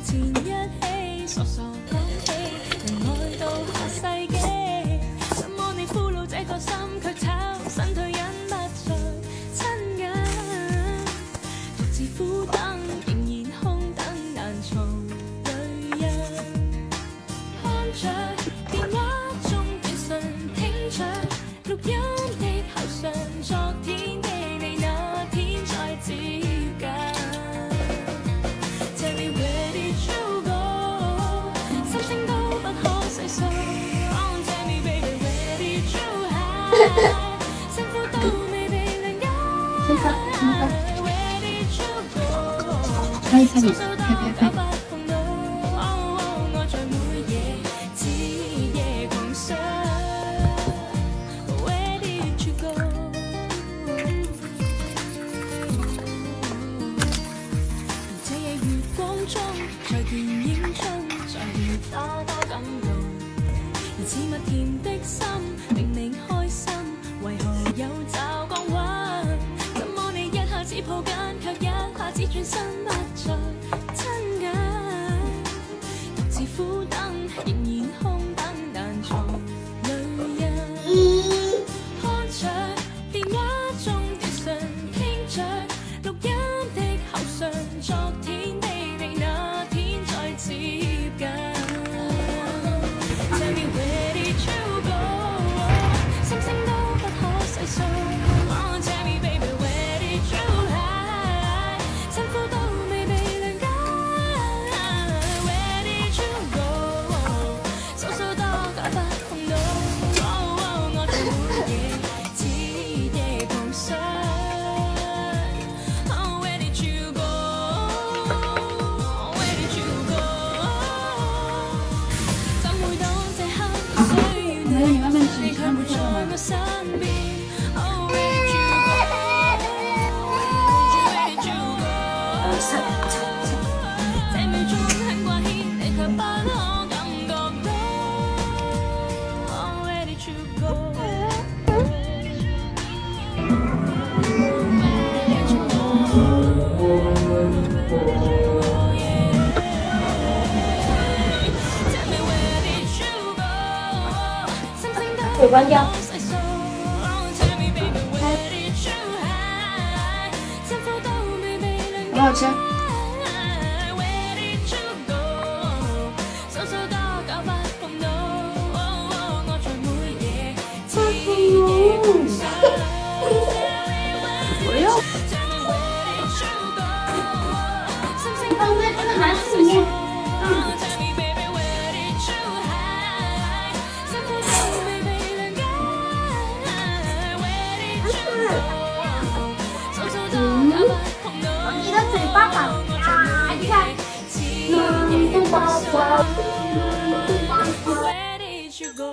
前一起傻傻講起，能愛到下世紀。怎麼你俘虜這個心，卻炒身退隱不再親近，獨自苦等，仍然空等難藏淚印。看着電話中短信，聽着錄音的口訊，昨天的你那天再接近。Tell me where did you go？ 心聲都不可細數。Oh tell me baby where did you hide？ 辛苦都未被諒解。Where did you go？ 粗粗多搞不碰到。愛在每夜徹夜狂想。Where did you go？ 這夜月光中，在電影中，在雨多多感動。而似蜜甜的心，明明開心，為何有驟降溫？怎麼你一下子抱緊，卻一下子轉身不再親近？獨自苦等，仍然空等難藏淚印。看着電話中短信，聽着錄音的口訊，昨天的你那天再接近。Tell me where did you go？ 心聲都不可細數。Oh tell me baby where did you hide？ 辛苦都未被諒解。Where did you go？ 數數多假不碰到。我在每夜徹夜狂想。Oh where did you go？Where did you go？ 怎會當這刻需要你，你卻沒在我身邊。Oh where did you go？Where did you go？ 這秒鐘很掛牽，你卻不可感覺到。Oh where did you go？Where did you go？Oh yeah。Tell me where did you go？ 心聲都可以關掉。細數。Tell me baby where did you hide？ 辛苦都未被諒解。很好吃。Where did you go？ 數數多搞不碰到。我在每夜徹夜狂想。不要。 Tell me where did you go？ 心聲放在这个韩式里面。 Tell me baby where did you hide？ 辛苦都未被諒解。Where did you go？ 數數多搞不碰到。你的嘴巴好大，你看。 Where did you go？